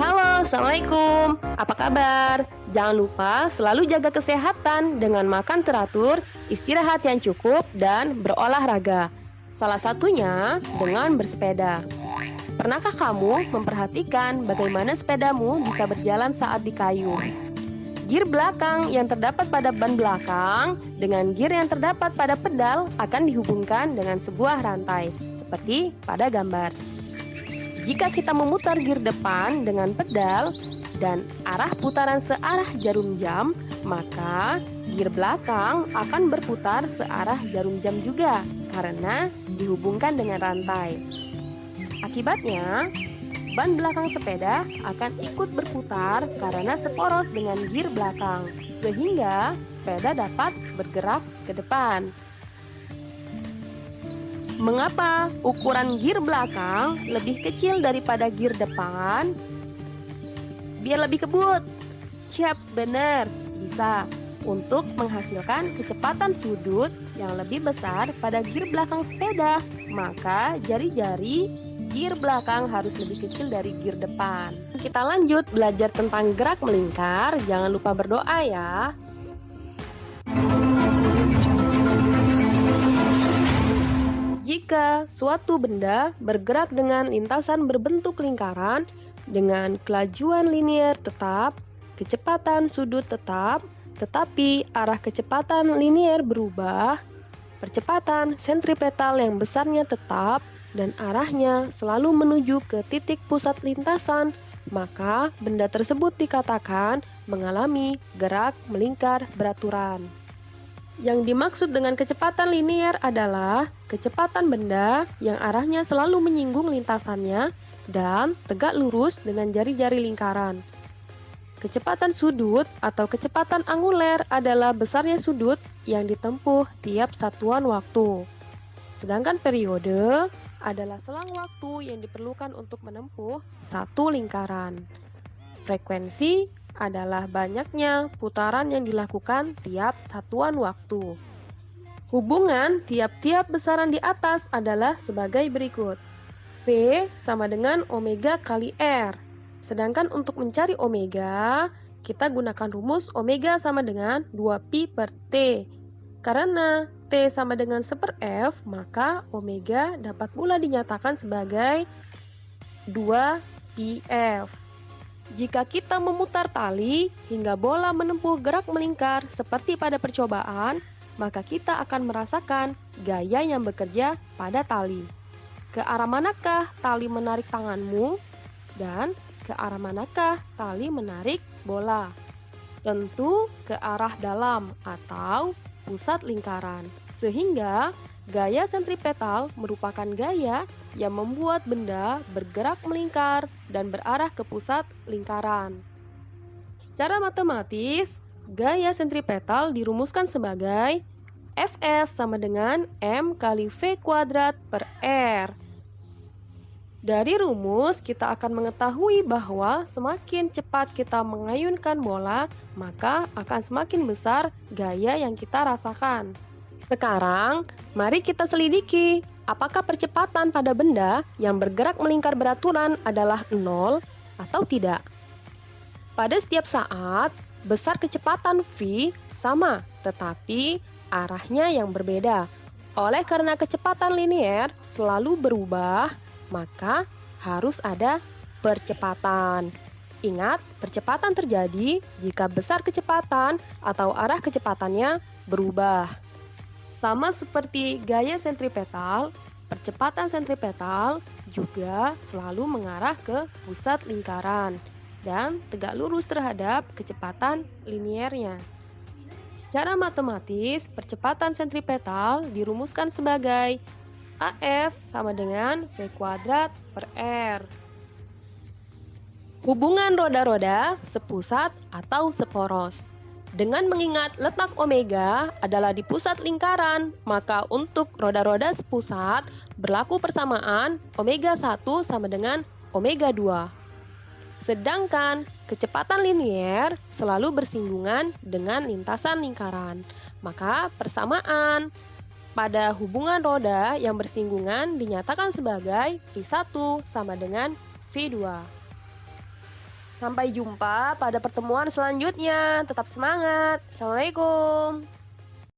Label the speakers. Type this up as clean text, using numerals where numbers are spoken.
Speaker 1: Halo, Assalamualaikum. Apa kabar? Jangan lupa selalu jaga kesehatan dengan makan teratur, istirahat yang cukup, dan berolahraga. Salah satunya dengan bersepeda. Pernahkah kamu memperhatikan bagaimana sepedamu bisa berjalan saat dikayuh? Gir belakang yang terdapat pada ban belakang dengan gir yang terdapat pada pedal akan dihubungkan dengan sebuah rantai, seperti pada gambar. Jika kita memutar gir depan dengan pedal dan arah putaran searah jarum jam, maka gir belakang akan berputar searah jarum jam juga karena dihubungkan dengan rantai. Akibatnya, ban belakang sepeda akan ikut berputar karena seporos dengan gir belakang, sehingga sepeda dapat bergerak ke depan. Mengapa ukuran gir belakang lebih kecil daripada gir depan? Biar lebih kebut. Yap, benar, bisa. Untuk menghasilkan kecepatan sudut yang lebih besar pada gir belakang sepeda, maka jari-jari gir belakang harus lebih kecil dari gir depan. Kita lanjut belajar tentang gerak melingkar. Jangan lupa berdoa ya. Jika suatu benda bergerak dengan lintasan berbentuk lingkaran dengan kelajuan linier tetap, kecepatan sudut tetap, tetapi arah kecepatan linier berubah, percepatan sentripetal yang besarnya tetap, dan arahnya selalu menuju ke titik pusat lintasan, maka benda tersebut dikatakan mengalami gerak melingkar beraturan. Yang dimaksud dengan kecepatan linier adalah kecepatan benda yang arahnya selalu menyinggung lintasannya dan tegak lurus dengan jari-jari lingkaran. Kecepatan sudut atau kecepatan anguler adalah besarnya sudut yang ditempuh tiap satuan waktu. Sedangkan periode adalah selang waktu yang diperlukan untuk menempuh satu lingkaran. Frekuensi adalah banyaknya putaran yang dilakukan tiap satuan waktu. Hubungan tiap-tiap besaran di atas adalah sebagai berikut. P sama dengan omega kali R. Sedangkan untuk mencari omega, kita gunakan rumus omega sama dengan 2pi per T. Karena T sama dengan 1/F, maka omega dapat pula dinyatakan sebagai 2πf. Jika kita memutar tali hingga bola menempuh gerak melingkar seperti pada percobaan, maka kita akan merasakan gaya yang bekerja pada tali. Ke arah manakah tali menarik tanganmu? Dan ke arah manakah tali menarik bola? Tentu ke arah dalam atau pusat lingkaran. Sehingga gaya sentripetal merupakan gaya yang membuat benda bergerak melingkar dan berarah ke pusat lingkaran. Secara matematis, gaya sentripetal dirumuskan sebagai Fs sama dengan M kali V kuadrat per R. Dari rumus, kita akan mengetahui bahwa semakin cepat kita mengayunkan bola, maka akan semakin besar gaya yang kita rasakan. Sekarang, mari kita selidiki apakah percepatan pada benda yang bergerak melingkar beraturan adalah 0 atau tidak. Pada setiap saat, besar kecepatan V sama, tetapi arahnya yang berbeda. Oleh karena kecepatan linier selalu berubah, maka harus ada percepatan. Ingat, percepatan terjadi jika besar kecepatan atau arah kecepatannya berubah. Sama seperti gaya sentripetal, percepatan sentripetal juga selalu mengarah ke pusat lingkaran dan tegak lurus terhadap kecepatan liniernya. Secara matematis, percepatan sentripetal dirumuskan sebagai AS sama dengan V kuadrat per R. Hubungan roda-roda sepusat atau seporos. Dengan mengingat letak omega adalah di pusat lingkaran, maka untuk roda-roda sepusat berlaku persamaan omega 1 sama dengan omega 2. Sedangkan kecepatan linier selalu bersinggungan dengan lintasan lingkaran, maka persamaan Pada hubungan roda yang bersinggungan dinyatakan sebagai V1 sama dengan V2. Sampai jumpa pada pertemuan selanjutnya. Tetap semangat. Assalamualaikum.